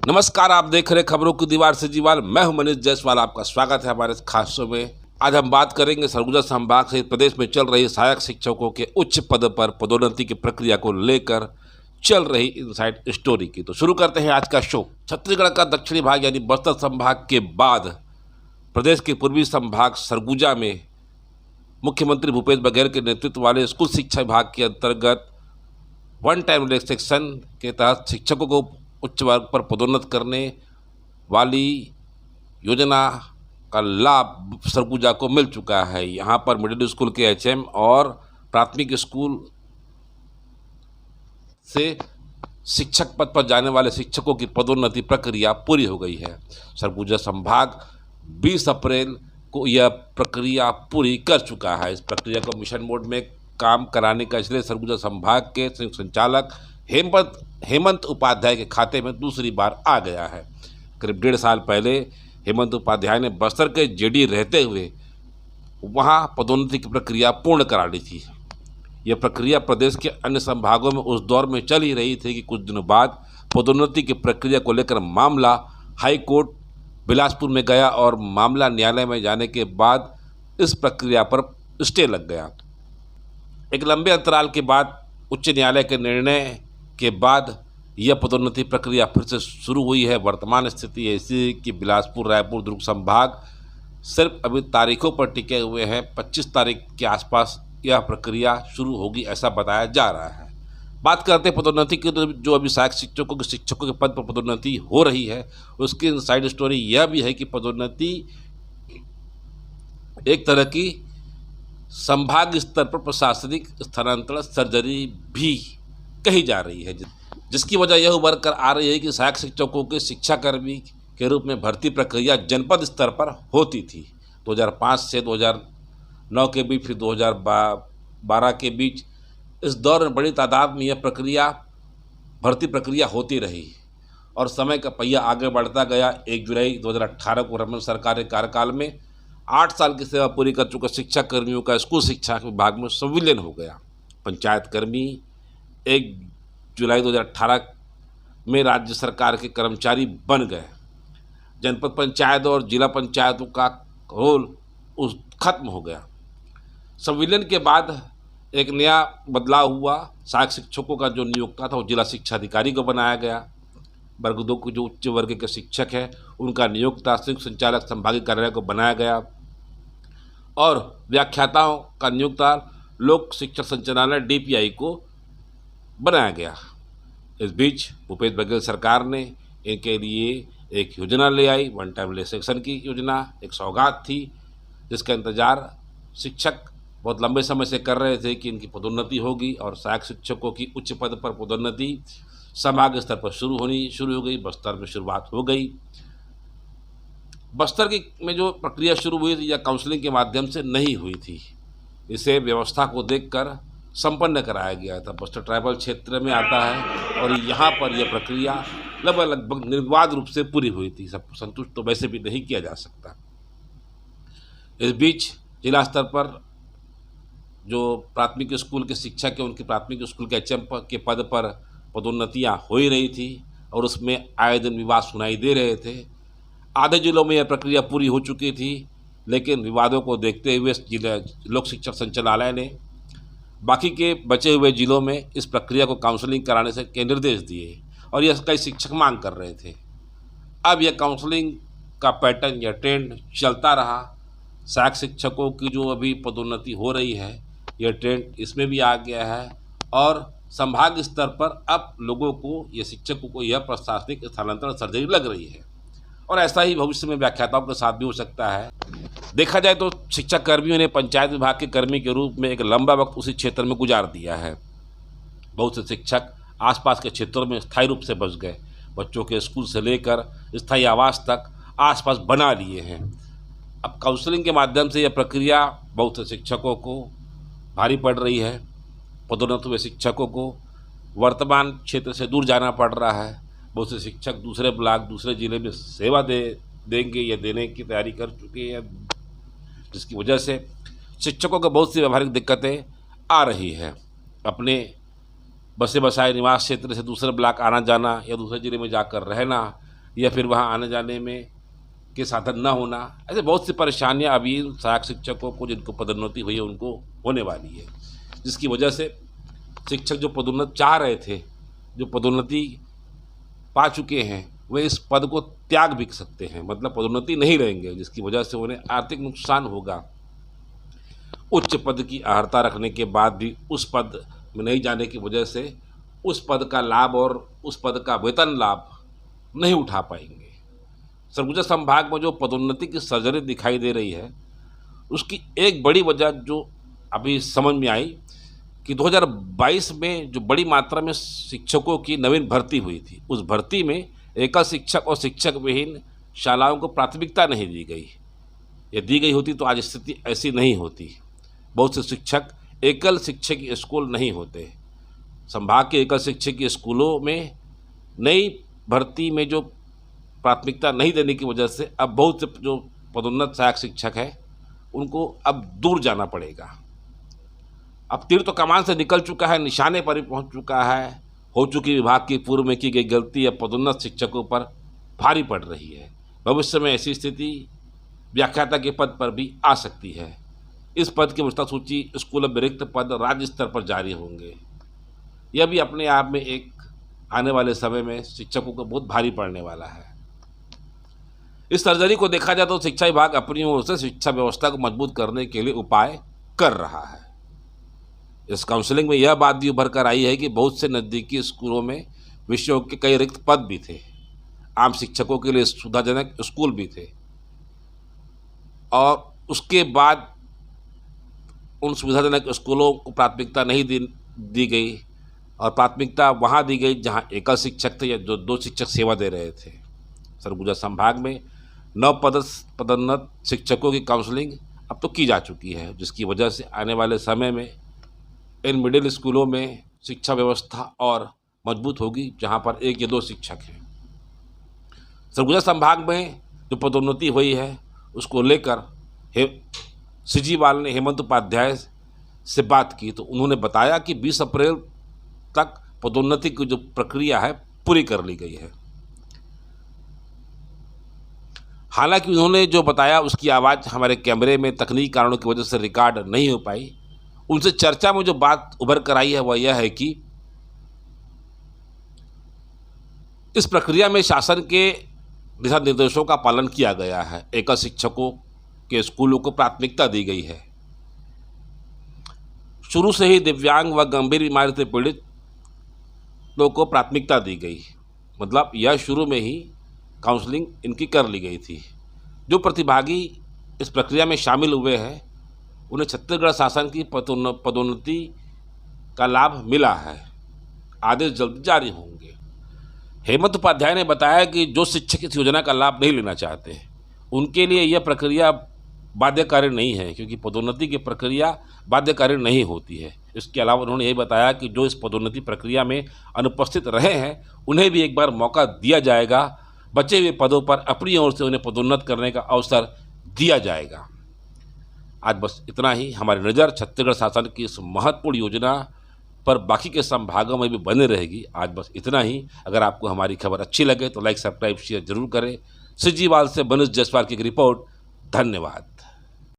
नमस्कार, आप देख रहे खबरों की दीवार से जीवाल। मैं हूं मनीष जायसवाल। आपका स्वागत है हमारे इस खास शो में। आज हम बात करेंगे सरगुजा संभाग सहित प्रदेश में चल रही सहायक शिक्षकों के उच्च पद पर पदोन्नति की प्रक्रिया को लेकर चल रही इनसाइड स्टोरी की। तो शुरू करते हैं आज का शो। छत्तीसगढ़ का दक्षिणी भाग यानी बस्तर संभाग के बाद प्रदेश के पूर्वी संभाग सरगुजा में मुख्यमंत्री भूपेश बघेल के नेतृत्व वाले स्कूल शिक्षा विभाग के अंतर्गत वन टाइम रिलैक्सेशन के तहत शिक्षकों को उच्च वर्ग पर पदोन्नत करने वाली योजना का लाभ सरगुजा को मिल चुका है। यहाँ पर मिडिल स्कूल के एचएम और प्राथमिक स्कूल से शिक्षक पद पर जाने वाले शिक्षकों की पदोन्नति प्रक्रिया पूरी हो गई है। सरगुजा संभाग 20 अप्रैल को यह प्रक्रिया पूरी कर चुका है। इस प्रक्रिया को मिशन मोड में काम कराने का इसलिए सरगुजा संभाग के संयुक्त संचालक हेमंत उपाध्याय के खाते में दूसरी बार आ गया है। करीब 1.5 साल पहले हेमंत उपाध्याय ने बस्तर के जेडी रहते हुए वहां पदोन्नति की प्रक्रिया पूर्ण करा ली थी। यह प्रक्रिया प्रदेश के अन्य संभागों में उस दौर में चल ही रही थी कि कुछ दिनों बाद पदोन्नति की प्रक्रिया को लेकर मामला हाई कोर्ट बिलासपुर में गया और मामला न्यायालय में जाने के बाद इस प्रक्रिया पर स्टे लग गया। एक लंबे अंतराल के बाद उच्च न्यायालय के निर्णय के बाद यह पदोन्नति प्रक्रिया फिर से शुरू हुई है। वर्तमान स्थिति ऐसी है कि बिलासपुर, रायपुर, दुर्ग संभाग सिर्फ अभी तारीखों पर टिके हुए हैं। 25 तारीख के आसपास यह प्रक्रिया शुरू होगी ऐसा बताया जा रहा है। बात करते हैं पदोन्नति की, तो जो अभी सहायक शिक्षकों के पद पर पदोन्नति हो रही है उसकी इनसाइड स्टोरी यह भी है कि पदोन्नति एक तरह की संभाग स्तर पर प्रशासनिक स्थानांतरण सर्जरी भी कही जा रही है, जिसकी वजह यह उभर कर आ रही है कि सहायक शिक्षकों के शिक्षाकर्मी के रूप में भर्ती प्रक्रिया जनपद स्तर पर होती थी। 2005 से 2009 के बीच, फिर 2012 के बीच, इस दौर में बड़ी तादाद में यह भर्ती प्रक्रिया होती रही और समय का पहिया आगे बढ़ता गया। 1 जुलाई 2018 को रमन सरकार के कार्यकाल में 8 साल की सेवा पूरी कर चुके शिक्षा कर्मियों का स्कूल शिक्षा विभाग में संविलियन हो गया। पंचायत कर्मी 1 जुलाई 2018 में राज्य सरकार के कर्मचारी बन गए। जनपद पंचायत और जिला पंचायतों का रोल खत्म हो गया। संविलियन के बाद एक नया बदलाव हुआ। सहायक शिक्षकों का जो नियोक्ता था वो जिला शिक्षा अधिकारी को बनाया गया। वर्ग 2 के जो उच्च वर्ग के शिक्षक हैं उनका नियोक्ता संयुक्त संचालक संभागीय कार्यालय को बनाया गया और व्याख्याताओं का नियोक्ता लोक शिक्षक संचालनालय DPI को बनाया गया। इस बीच भूपेश बघेल सरकार ने इनके लिए एक योजना ले आई, वन टाइम रिलैक्सेशन की योजना। एक सौगात थी जिसका इंतजार शिक्षक बहुत लंबे समय से कर रहे थे कि इनकी पदोन्नति होगी और सहायक शिक्षकों की उच्च पद पर पदोन्नति संभाग स्तर पर शुरू हो गई। बस्तर में शुरुआत हो गई। बस्तर में जो प्रक्रिया शुरू हुई थी यह काउंसलिंग के माध्यम से नहीं हुई थी। इसे व्यवस्था को देखकर संपन्न कराया गया था। बस्तर ट्राइबल क्षेत्र में आता है और यहाँ पर यह प्रक्रिया लगभग निर्विवाद रूप से पूरी हुई थी। सब संतुष्ट तो वैसे भी नहीं किया जा सकता। इस बीच जिला स्तर पर जो प्राथमिक स्कूल के शिक्षक है उनके प्राथमिक स्कूल के HM के पद पर पदोन्नतियाँ हो ही रही थी और उसमें आए दिन विवाद सुनाई दे रहे थे। आधे जिलों में यह प्रक्रिया पूरी हो चुकी थी, लेकिन विवादों को देखते हुए जिला लोक शिक्षक संचालनालय ने बाकी के बचे हुए जिलों में इस प्रक्रिया को काउंसलिंग कराने के निर्देश दिए और यह कई शिक्षक मांग कर रहे थे। अब यह काउंसलिंग का पैटर्न या ट्रेंड चलता रहा। सहायक शिक्षकों की जो अभी पदोन्नति हो रही है यह ट्रेंड इसमें भी आ गया है और संभाग स्तर पर अब लोगों को, यह शिक्षकों को यह प्रशासनिक स्थानांतरण सर्जरी लग रही है और ऐसा ही भविष्य में व्याख्याताओं के साथ भी हो सकता है। देखा जाए तो शिक्षा कर्मियों ने पंचायत विभाग के कर्मी के रूप में एक लंबा वक्त उसी क्षेत्र में गुजार दिया है। बहुत से शिक्षक आसपास के क्षेत्रों में स्थायी रूप से बस गए। बच्चों के स्कूल से लेकर स्थायी आवास तक आसपास बना लिए हैं। अब काउंसलिंग के माध्यम से यह प्रक्रिया बहुत से शिक्षकों को भारी पड़ रही है। पदोन्नत हुए शिक्षकों को वर्तमान क्षेत्र से दूर जाना पड़ रहा है। बहुत से शिक्षक दूसरे ब्लॉक, दूसरे जिले में सेवा देंगे या देने की तैयारी कर चुके हैं, जिसकी वजह से शिक्षकों को बहुत सी व्यावहारिक दिक्कतें आ रही हैं। अपने बसे बसाए निवास क्षेत्र से दूसरे ब्लॉक आना जाना या दूसरे जिले में जाकर रहना, या फिर वहाँ आने जाने में के साधन न होना, ऐसे बहुत सी परेशानियाँ अभी सहायक शिक्षकों को जिनको पदोन्नति हुई है उनको होने वाली है, जिसकी वजह से शिक्षक जो पदोन्नति चाह रहे थे, जो पदोन्नति पा चुके हैं, वे इस पद को त्याग भी सकते हैं, मतलब पदोन्नति नहीं रहेंगे, जिसकी वजह से उन्हें आर्थिक नुकसान होगा। उच्च पद की अर्हता रखने के बाद भी उस पद में नहीं जाने की वजह से उस पद का लाभ और उस पद का वेतन लाभ नहीं उठा पाएंगे। सरगुजा संभाग में जो पदोन्नति की सर्जरी दिखाई दे रही है, उसकी एक बड़ी वजह जो अभी समझ में आई कि 2022 में जो बड़ी मात्रा में शिक्षकों की नवीन भर्ती हुई थी, उस भर्ती में एकल शिक्षक और शिक्षक विहीन शालाओं को प्राथमिकता नहीं दी गई। यह दी गई होती तो आज स्थिति ऐसी नहीं होती। बहुत से शिक्षक एकल शिक्षक स्कूल नहीं होते। संभाग के एकल शिक्षक स्कूलों में नई भर्ती में जो प्राथमिकता नहीं देने की वजह से अब बहुत से जो पदोन्नत सहायक शिक्षक हैं उनको अब दूर जाना पड़ेगा। अब तीर तो कमान से निकल चुका है, निशाने पर ही पहुंच चुका है। हो चुकी विभाग की पूर्व में की गई गलती अब पदोन्नत शिक्षकों पर भारी पड़ रही है। भविष्य में ऐसी स्थिति व्याख्याता के पद पर भी आ सकती है। इस पद की विस्तृत सूची स्कूल में रिक्त पद राज्य स्तर पर जारी होंगे। यह भी अपने आप में एक आने वाले समय में शिक्षकों को बहुत भारी पड़ने वाला है। इस सर्जरी को देखा जाए तो शिक्षा विभाग अपनी ओर से शिक्षा व्यवस्था को मजबूत करने के लिए उपाय कर रहा है। इस काउंसलिंग में यह बात भी उभर कर आई है कि बहुत से नज़दीकी स्कूलों में विषयों के कई रिक्त पद भी थे। आम शिक्षकों के लिए सुविधाजनक स्कूल भी थे और उसके बाद उन सुविधाजनक स्कूलों को प्राथमिकता नहीं दी गई और प्राथमिकता वहाँ दी गई जहाँ एकल शिक्षक थे या जो 2 शिक्षक सेवा दे रहे थे। सरगुजा संभाग में 9 पदोन्नत शिक्षकों की काउंसलिंग अब तो की जा चुकी है, जिसकी वजह से आने वाले समय में इन मिडिल स्कूलों में शिक्षा व्यवस्था और मजबूत होगी जहाँ पर 1 या 2 शिक्षक हैं। सरगुजा संभाग में जो पदोन्नति हुई है उसको लेकर सीजीवाल ने हेमंत उपाध्याय से बात की तो उन्होंने बताया कि 20 अप्रैल तक पदोन्नति की जो प्रक्रिया है पूरी कर ली गई है। हालांकि उन्होंने जो बताया उसकी आवाज़ हमारे कैमरे में तकनीकी कारणों की वजह से रिकॉर्ड नहीं हो पाई। उनसे चर्चा में जो बात उभर कर आई है वह यह है कि इस प्रक्रिया में शासन के दिशा निर्देशों का पालन किया गया है। एकल शिक्षकों के स्कूलों को प्राथमिकता दी गई है। शुरू से ही दिव्यांग व गंभीर बीमारी से पीड़ित लोगों को प्राथमिकता दी गई, मतलब यह शुरू में ही काउंसलिंग इनकी कर ली गई थी। जो प्रतिभागी इस प्रक्रिया में शामिल हुए हैं उन्हें छत्तीसगढ़ शासन की पदोन्नति का लाभ मिला है। आदेश जल्द जारी होंगे। हेमंत उपाध्याय ने बताया कि जो शिक्षक इस योजना का लाभ नहीं लेना चाहते उनके लिए यह प्रक्रिया बाध्यकारी नहीं है, क्योंकि पदोन्नति की प्रक्रिया बाध्यकारी नहीं होती है। इसके अलावा उन्होंने यही बताया कि जो इस पदोन्नति प्रक्रिया में अनुपस्थित रहे हैं उन्हें भी एक बार मौका दिया जाएगा। बचे हुए पदों पर अपनी ओर से उन्हें पदोन्नत करने का अवसर दिया जाएगा। आज बस इतना ही। हमारी नज़र छत्तीसगढ़ शासन की इस महत्वपूर्ण योजना पर बाकी के संभागों में भी बने रहेगी। आज बस इतना ही। अगर आपको हमारी खबर अच्छी लगे तो लाइक, सब्सक्राइब, शेयर जरूर करें। सीजीवाल से मनीष जायसवाल की एक रिपोर्ट। धन्यवाद।